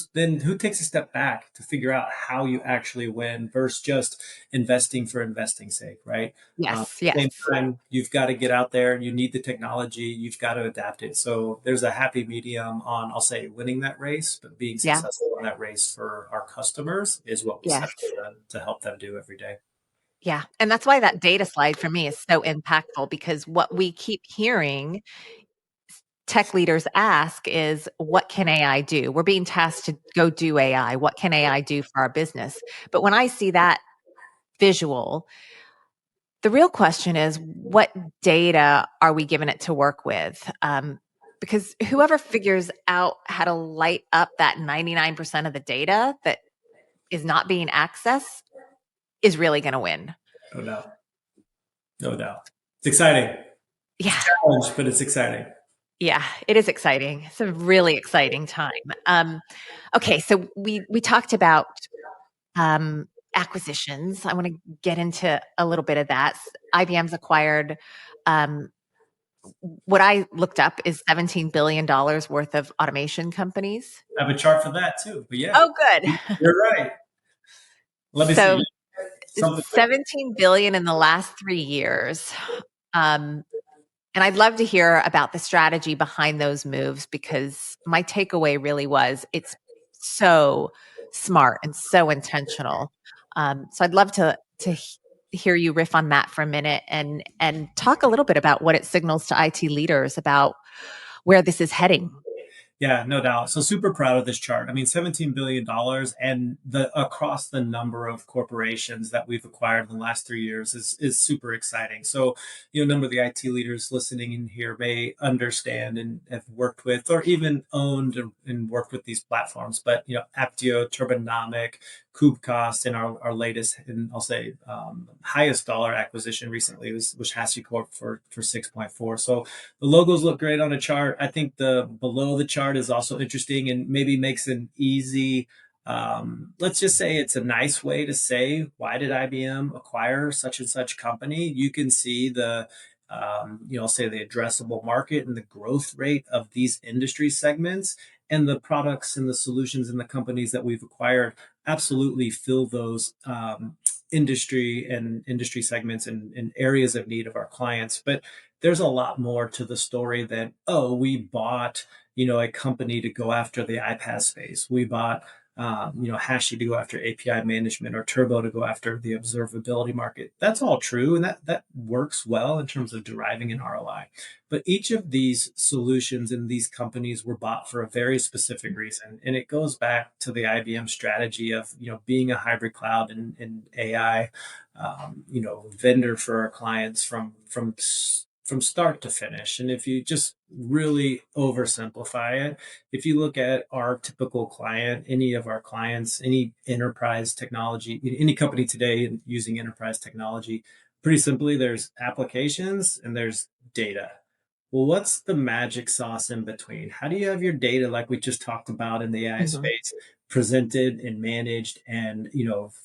takes a step back to figure out how you actually win versus just investing for investing's sake, right? Yes. Same Yes. time, you've got to get out there. You need the technology. You've got to adapt it. So there's a happy medium on, I'll say, winning that race, but being Yeah. successful in that race for our customers is what we set Yes. to help them do every day. Yeah. And that's why that data slide for me is so impactful because what we keep hearing tech leaders ask is, what can AI do? We're being tasked to go do AI. What can AI do for our business? But when I see that visual, the real question is, what data are we giving it to work with? Because whoever figures out how to light up that 99% of the data that is not being accessed is really going to win. No doubt. No doubt. It's exciting. It's a Yeah. challenge, but it's exciting. Yeah, it is exciting. It's a really exciting time. Okay, so we talked about um, acquisitions. I want to get into a little bit of that. IBM's acquired um, what I looked up is $17 billion worth of automation companies. I have a chart for that too. But yeah, Oh, good. you're right. Let me see. So Something. 17 billion in the last 3 years. Um, and I'd love to hear about the strategy behind those moves because my takeaway really was it's so smart and so intentional. So I'd love to hear you riff on that for a minute and talk a little bit about what it signals to IT leaders about where this is heading. Yeah, no doubt. So super proud of this chart. I mean, $17 billion and the across the number of corporations that we've acquired in the last 3 years is super exciting. So, a number of the IT leaders listening in here may understand and have worked with or even owned and worked with these platforms. But, Aptio, Turbonomic, Kubecast, and our latest, and I'll say highest dollar acquisition recently was HashiCorp for 6.4. So the logos look great on a chart. I think the below the chart is also interesting and maybe makes an easy Let's just say it's a nice way to say, why did IBM acquire such and such company? You can see say the addressable market and the growth rate of these industry segments, and the products and the solutions and the companies that we've acquired absolutely fill those industry segments and areas of need of our clients. But there's a lot more to the story than, oh, we bought, a company to go after the iPaaS space. We bought Hashi to go after API management, or Turbo to go after the observability market. That's all true, and that works well in terms of deriving an ROI. But each of these solutions and these companies were bought for a very specific reason, and it goes back to the IBM strategy of being a hybrid cloud and AI vendor for our clients from start to finish. And if you just really oversimplify it, if you look at our typical client, any of our clients, any enterprise technology, any company today using enterprise technology, pretty simply, there's applications and there's data. Well, what's the magic sauce in between? How do you have your data, like we just talked about in the AI Mhm. space, presented and managed and,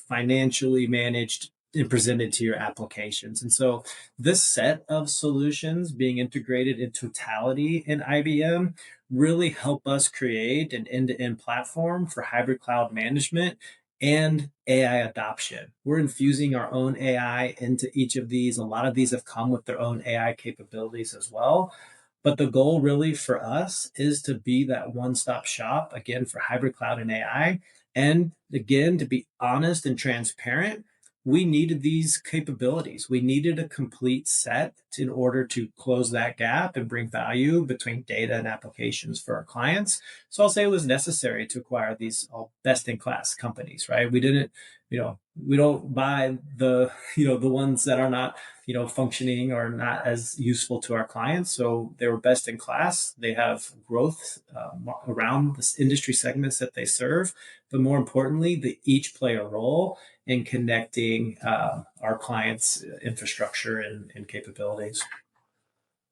financially managed and presented to your applications? And so this set of solutions being integrated in totality in IBM really help us create an end-to-end platform for hybrid cloud management and AI adoption. We're infusing our own AI into each of these. A lot of these have come with their own AI capabilities as well. But the goal really for us is to be that one-stop shop, again, for hybrid cloud and AI. And again, to be honest and transparent, we needed these capabilities. We needed a complete set in order to close that gap and bring value between data and applications for our clients. So I'll say it was necessary to acquire these all best in class companies, right? We don't buy the ones that are not, functioning or not as useful to our clients. So they were best in class. They have growth around the industry segments that they serve. But more importantly, they each play a role in connecting our clients' infrastructure and capabilities.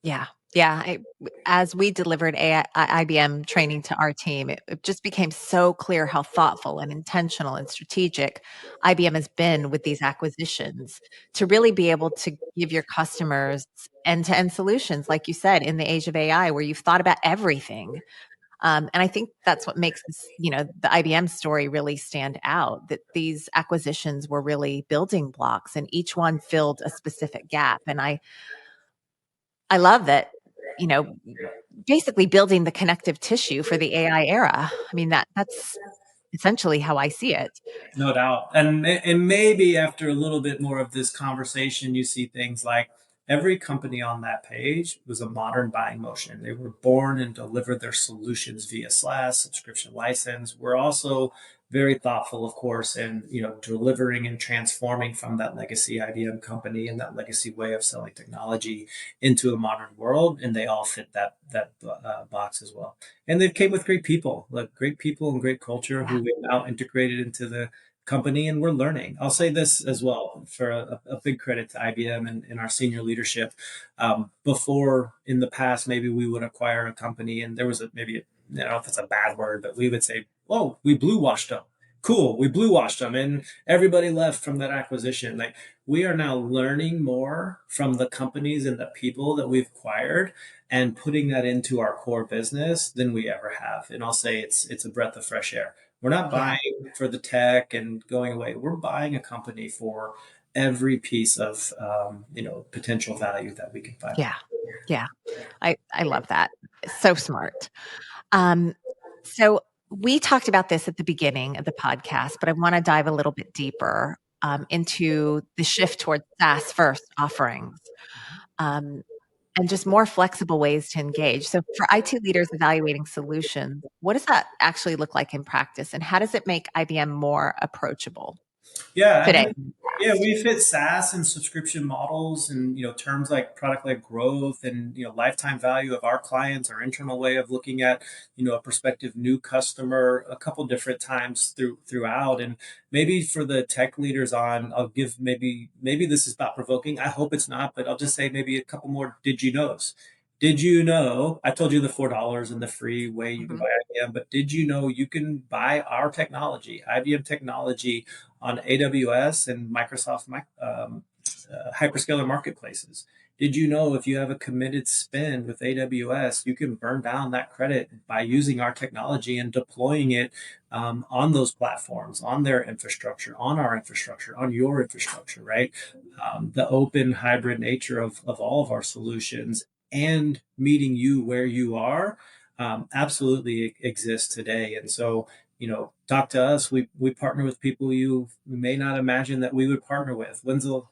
Yeah. Yeah. As we delivered IBM training to our team, it just became so clear how thoughtful and intentional and strategic IBM has been with these acquisitions to really be able to give your customers end to end solutions, like you said, in the age of AI, where you've thought about everything. And I think that's what makes this, the IBM story really stand out, that these acquisitions were really building blocks and each one filled a specific gap. And I love that, you know, basically building the connective tissue for the AI era. I mean, that's essentially how I see it. No doubt. And maybe after a little bit more of this conversation, you see things like every company on that page was a modern buying motion. They were born and delivered their solutions via SaaS, subscription license. We're also very thoughtful, of course, in delivering and transforming from that legacy IBM company and that legacy way of selling technology into a modern world, and they all fit that box as well. And they came with great people, like great people and great culture Yeah. who we've now integrated into the company, and we're learning. I'll say this as well for a big credit to IBM and our senior leadership. Before in the past, maybe we would acquire a company and there was maybe, I don't know if it's a bad word, but we would say, oh, we blue washed them. Cool, we blue washed them, and everybody left from that acquisition. Like, we are now learning more from the companies and the people that we've acquired and putting that into our core business than we ever have. And I'll say it's a breath of fresh air. We're not Yeah. buying for the tech and going away. We're buying a company for every piece of potential value that we can find. Yeah. Yeah. I love that. So smart. Um, so we talked about this at the beginning of the podcast, but I want to dive a little bit deeper into the shift towards SaaS first offerings. Um, and just more flexible ways to engage. So for IT leaders evaluating solutions, what does that actually look like in practice? And how does it make IBM more approachable Yeah, I today think and in the yeah, past? we fit SaaS and subscription models, and terms like product-led growth and lifetime value of our clients, our internal way of looking at a prospective new customer a couple different times throughout. And maybe for the tech leaders on, I'll give maybe this is not provoking. I hope it's not, but I'll just say maybe a couple more did you knows. Did you know? I told you the $4 and the free way you can Mhm. buy IBM, but did you know you can buy our technology, IBM technology, on AWS and Microsoft hyperscaler marketplaces? Did you know if you have a committed spend with AWS, you can burn down that credit by using our technology and deploying it on those platforms, on their infrastructure, on our infrastructure, on your infrastructure, right? The open hybrid nature of all of our solutions and meeting you where you are absolutely exists today. And so, talk to us. We partner with people you may not imagine that we would partner with. Wenzel,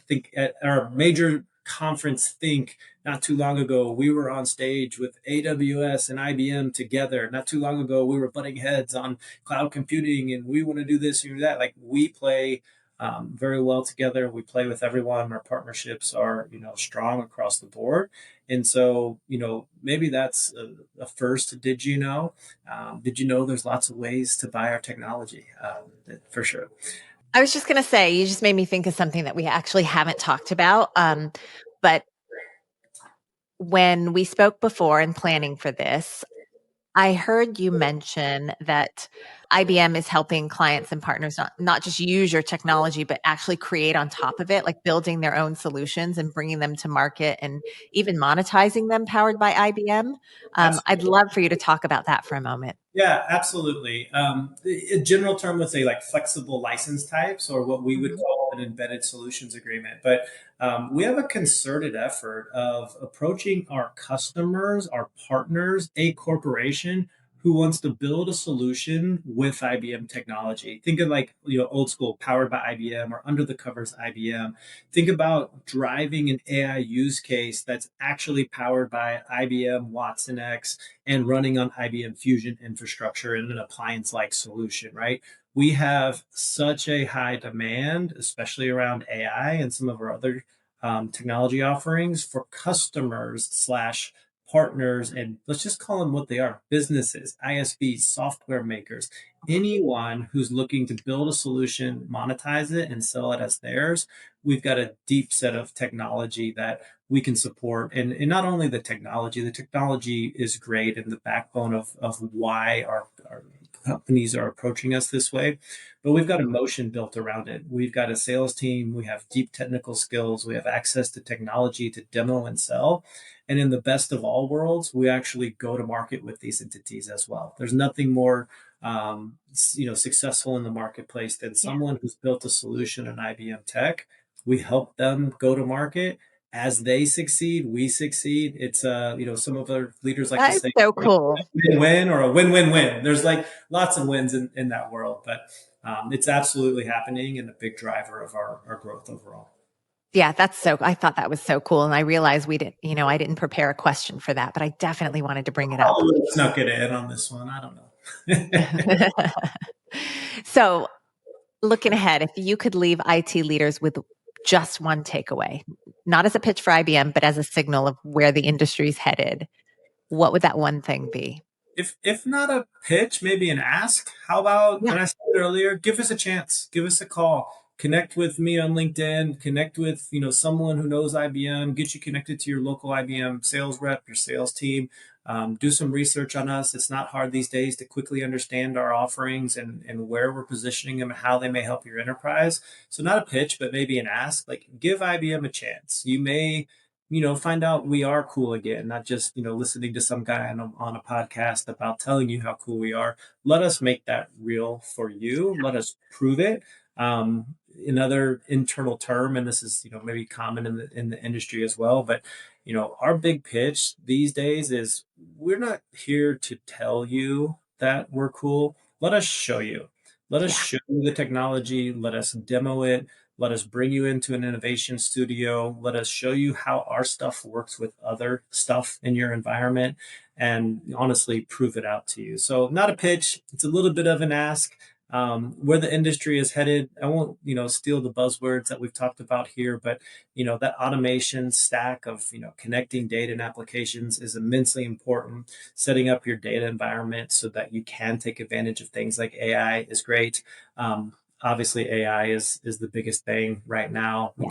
think at our major conference, think not too long ago, we were on stage with AWS and IBM together. Not too long ago, we were butting heads on cloud computing and we want to do this and do that. Like we play very well together. We play with everyone. Our partnerships are, strong across the board. And so, maybe that's a first. Did you know? Did you know there's lots of ways to buy our technology? For sure. I was just going to say, you just made me think of something that we actually haven't talked about. But when we spoke before in planning for this, I heard you mention that IBM is helping clients and partners not just use your technology, but actually create on top of it, like building their own solutions and bringing them to market and even monetizing them powered by IBM. I'd Absolutely. love for you to talk about that for a moment. Yeah, absolutely. A general term would say like flexible license types, or what we would Mhm. call an embedded solutions agreement. But we have a concerted effort of approaching our customers, our partners, a corporation who wants to build a solution with IBM technology. Think of like, old school, powered by IBM or under the covers IBM. Think about driving an AI use case that's actually powered by IBM Watson X and running on IBM Fusion infrastructure in an appliance like solution, right? We have such a high demand, especially around AI and some of our other technology offerings for customers slash partners, and let's just call them what they are: businesses, ISVs, software makers, anyone who's looking to build a solution, monetize it, and sell it as theirs. We've got a deep set of technology that we can support. And not only the technology is great and the backbone of why our companies are approaching us this way, but we've got emotion built around it. We've got a sales team, we have deep technical skills, we have access to technology to demo and sell. And in the best of all worlds, we actually go to market with these entities as well. There's nothing more successful in the marketplace than Yeah. someone who's built a solution in IBM tech. We help them go to market. As they succeed, we succeed. It's some of our leaders like to That is say so cool. win-win or a win-win-win. There's like lots of wins in that world, but it's absolutely happening and a big driver of our growth overall. Yeah, I thought that was so cool. And I realized I didn't prepare a question for that, but I definitely wanted to bring it up. Probably snuck it in on this one. I don't know. So, looking ahead, if you could leave IT leaders with just one takeaway, not as a pitch for IBM, but as a signal of where the industry's headed, what would that one thing be? If not a pitch, maybe an ask. How about, Yeah. and I said it earlier, give us a chance, give us a call, connect with me on LinkedIn, connect with, someone who knows IBM, get you connected to your local IBM sales rep, your sales team. Do some research on us. It's not hard these days to quickly understand our offerings and where we're positioning them and how they may help your enterprise. So not a pitch, but maybe an ask. Like, give IBM a chance. You may, find out we are cool again, not just, listening to some guy on a podcast about telling you how cool we are. Let us make that real for you. Let us prove it. Another internal term, and this is, maybe common in the industry as well, but, our big pitch these days is we're not here to tell you that we're cool. Let us show you. Let us Yeah. show you the technology. Let us demo it. Let us bring you into an innovation studio. Let us show you how our stuff works with other stuff in your environment and honestly prove it out to you. So, not a pitch, it's a little bit of an ask. Where the industry is headed, I won't, steal the buzzwords that we've talked about here, but, that automation stack of, connecting data and applications is immensely important. Setting up your data environment so that you can take advantage of things like AI is great. obviously AI is the biggest thing right now. We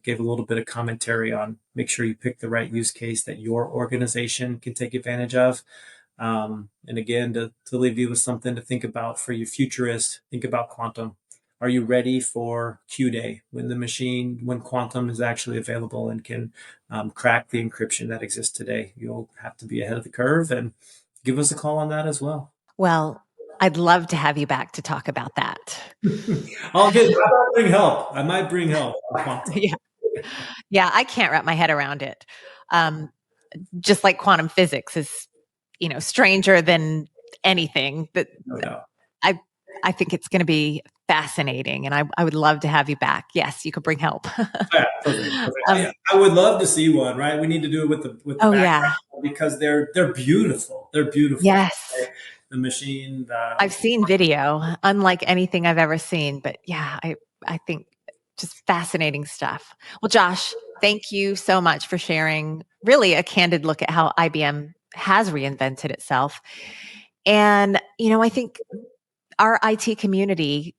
gave a little bit of commentary on make sure you pick the right use case that your organization can take advantage of. And again, to leave you with something to think about for you futurists, think about quantum. Are you ready for Q Day when quantum is actually available and can crack the encryption that exists today? You'll have to be ahead of the curve, and give us a call on that as well. Well, I'd love to have you back to talk about that. I might bring help. I might bring help on quantum. Yeah. Yeah, I can't wrap my head around it. Just like quantum physics is, stranger than anything. But No doubt. I think it's going to be fascinating, and I would love to have you back. Yes, you could bring help. Yeah, perfect. I would love to see one. Right, we need to do it with the Oh background yeah, because they're beautiful. They're beautiful. yes. Right? The machine. I've seen video, unlike anything I've ever seen. But yeah, I think just fascinating stuff. Well, Josh, thank you so much for sharing really a candid look at how IBM has reinvented itself. And, I think our IT community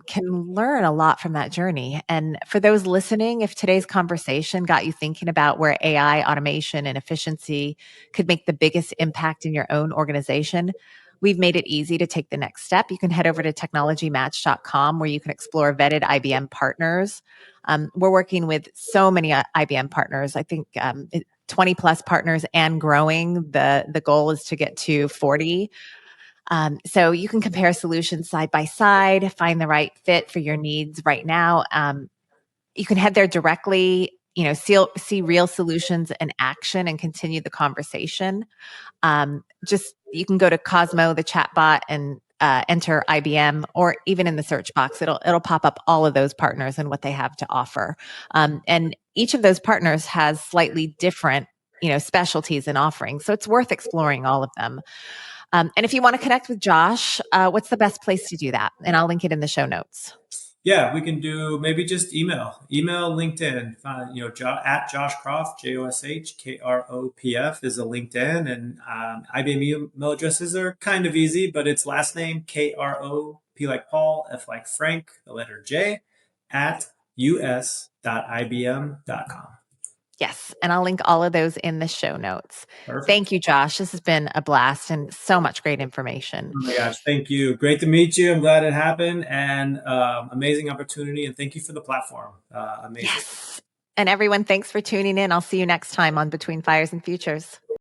can learn a lot from that journey. And for those listening, if today's conversation got you thinking about where AI, automation, and efficiency could make the biggest impact in your own organization, we've made it easy to take the next step. You can head over to technologymatch.com where you can explore vetted IBM partners. We're working with so many IBM partners. I think 20 plus partners and growing. The goal is to get to 40. So you can compare solutions side by side, find the right fit for your needs right now. You can head there directly, see real solutions in action and continue the conversation. Just you can go to Cosmo, the chatbot, and enter IBM, or even in the search box, it'll pop up all of those partners and what they have to offer. And each of those partners has slightly different, specialties and offerings. So it's worth exploring all of them. And if you want to connect with Josh, what's the best place to do that? And I'll link it in the show notes. Yeah, we can do maybe just email LinkedIn. At Josh Kropf, JoshKropf is a LinkedIn, and IBM email addresses are kind of easy, but it's last name Krop like Paul, F like Frank, the letter J at us.ibm.com. Yes. And I'll link all of those in the show notes. Perfect. Thank you, Josh. This has been a blast and so much great information. Oh my gosh, thank you. Great to meet you. I'm glad it happened, and amazing opportunity. And thank you for the platform. Amazing. Yes. And everyone, thanks for tuning in. I'll see you next time on Between Fires and Futures.